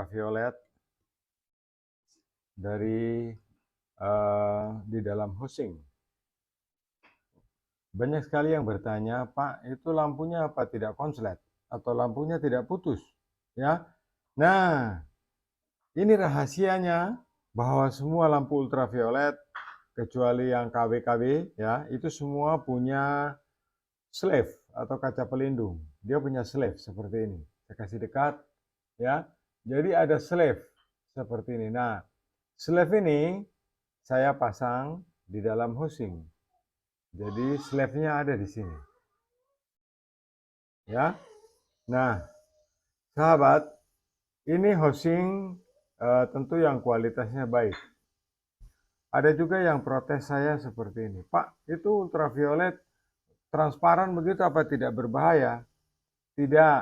ultraviolet dari di dalam housing. Banyak sekali yang bertanya, Pak, itu lampunya apa tidak konslet atau lampunya tidak putus, ya? Nah, ini rahasianya bahwa semua lampu ultraviolet kecuali yang KW-KW ya, itu semua punya slave atau kaca pelindung. Dia punya slave seperti ini. Saya kasih dekat ya. Jadi ada slave seperti ini. Nah, slave ini saya pasang di dalam housing. Jadi slave-nya ada di sini. Ya. Nah, sahabat, ini housing tentu yang kualitasnya baik. Ada juga yang protes saya seperti ini, Pak, itu ultraviolet transparan begitu apa tidak berbahaya? Tidak,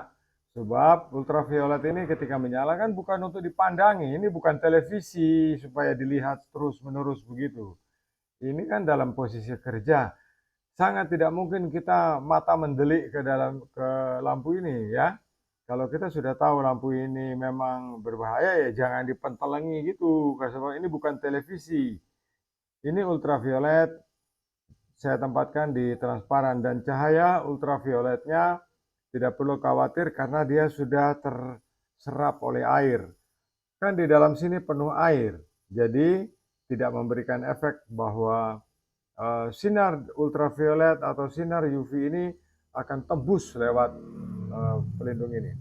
sebab ultraviolet ini ketika menyala kan bukan untuk dipandangi, ini bukan televisi supaya dilihat terus-menerus begitu. Ini kan dalam posisi kerja, sangat tidak mungkin kita mata mendelik ke lampu ini ya. Kalau kita sudah tahu lampu ini memang berbahaya ya jangan dipentelengi gitu, karena ini bukan televisi. Ini ultraviolet saya tempatkan di transparan dan cahaya ultravioletnya tidak perlu khawatir karena dia sudah terserap oleh air. Kan di dalam sini penuh air, jadi tidak memberikan efek bahwa sinar ultraviolet atau sinar UV ini akan tembus lewat pelindung ini.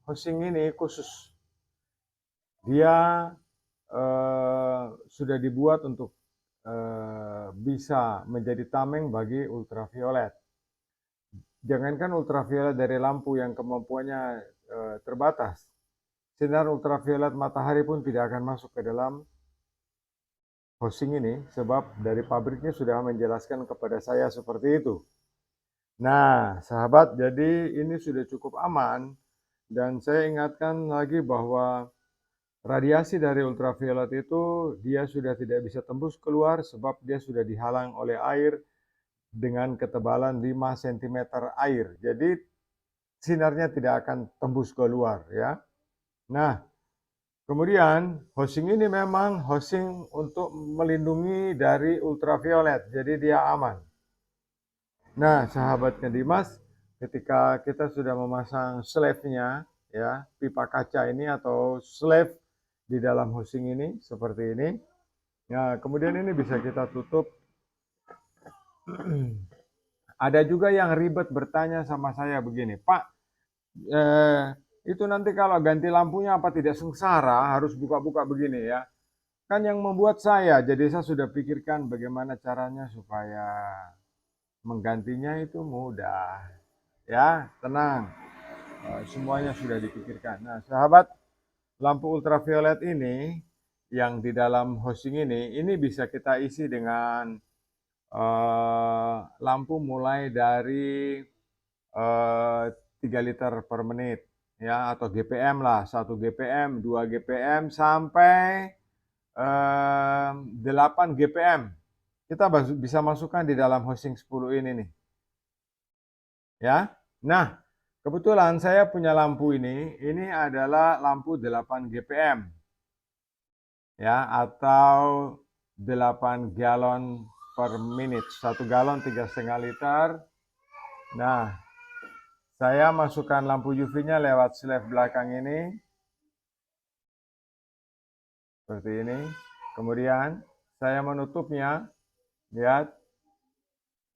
Housing ini khusus, dia sudah dibuat untuk bisa menjadi tameng bagi ultraviolet. Jangankan ultraviolet dari lampu yang kemampuannya terbatas, sinar ultraviolet matahari pun tidak akan masuk ke dalam housing ini, sebab dari pabriknya sudah menjelaskan kepada saya seperti itu. Nah, sahabat, jadi ini sudah cukup aman, dan saya ingatkan lagi bahwa radiasi dari ultraviolet itu dia sudah tidak bisa tembus keluar sebab dia sudah dihalang oleh air dengan ketebalan 5 cm air. Jadi sinarnya tidak akan tembus keluar ya. Nah, kemudian housing ini memang housing untuk melindungi dari ultraviolet. Jadi dia aman. Nah, sahabatnya Dimas, ketika kita sudah memasang slave-nya ya, pipa kaca ini atau slave di dalam housing ini seperti ini. Nah, kemudian ini bisa kita tutup. Ada juga yang ribet bertanya sama saya begini, Pak, itu nanti kalau ganti lampunya apa tidak sengsara harus buka-buka begini ya. Kan yang membuat saya, jadi saya sudah pikirkan bagaimana caranya supaya menggantinya itu mudah. Ya, tenang. Semuanya sudah dipikirkan. Nah, sahabat, lampu ultraviolet ini yang di dalam housing ini bisa kita isi dengan lampu mulai dari 3 liter per menit ya atau GPM lah, 1 GPM, 2 GPM sampai 8 GPM. Kita bisa masukkan di dalam housing 10 ini nih. Ya. Nah, kebetulan saya punya lampu ini adalah lampu 8 GPM. Ya, atau 8 galon per menit. 1 galon 3,5 liter. Nah, saya masukkan lampu UV-nya lewat slave belakang ini. Seperti ini. Kemudian saya menutupnya. Lihat.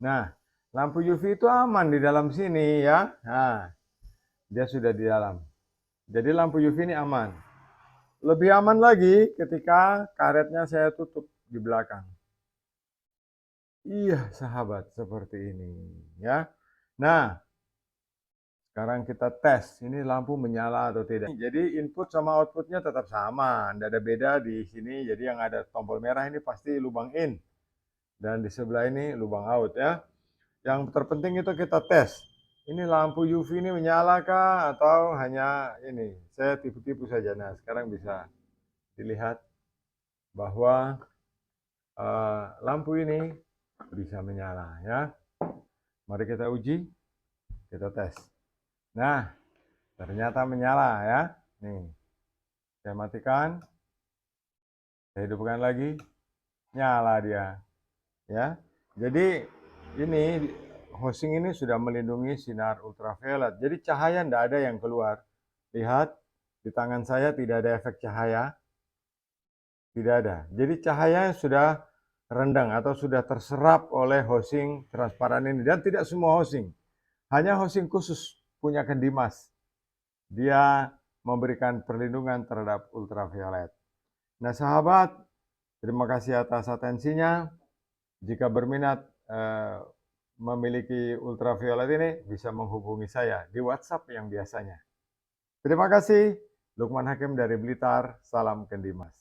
Nah, lampu UV itu aman di dalam sini ya. Nah, dia sudah di dalam. Jadi lampu UV ini aman. Lebih aman lagi ketika karetnya saya tutup di belakang. Iya, sahabat, seperti ini ya. Nah, sekarang kita tes ini lampu menyala atau tidak. Jadi input sama outputnya tetap sama, tidak ada beda di sini. Jadi yang ada tombol merah ini pasti lubang in dan di sebelah ini lubang out ya. Yang terpenting itu kita tes. Ini lampu UV ini menyala kah atau hanya ini? Saya tipu-tipu saja. Nah, sekarang bisa dilihat bahwa lampu ini bisa menyala ya. Mari kita uji, kita tes. Nah, ternyata menyala ya. Nih, Saya matikan, saya hidupkan lagi, nyala dia. Ya, jadi ini housing ini sudah melindungi sinar ultraviolet. Jadi cahaya tidak ada yang keluar. Lihat di tangan saya tidak ada efek cahaya, tidak ada. Jadi cahaya sudah rendang atau sudah terserap oleh housing transparan ini, dan tidak semua housing. Hanya housing khusus punya Kendimas. Dia memberikan perlindungan terhadap ultraviolet. Nah, sahabat, terima kasih atas atensinya. Jika berminat memiliki ultraviolet ini, bisa menghubungi saya di WhatsApp yang biasanya. Terima kasih. Lukman Hakim dari Blitar. Salam Kendimas.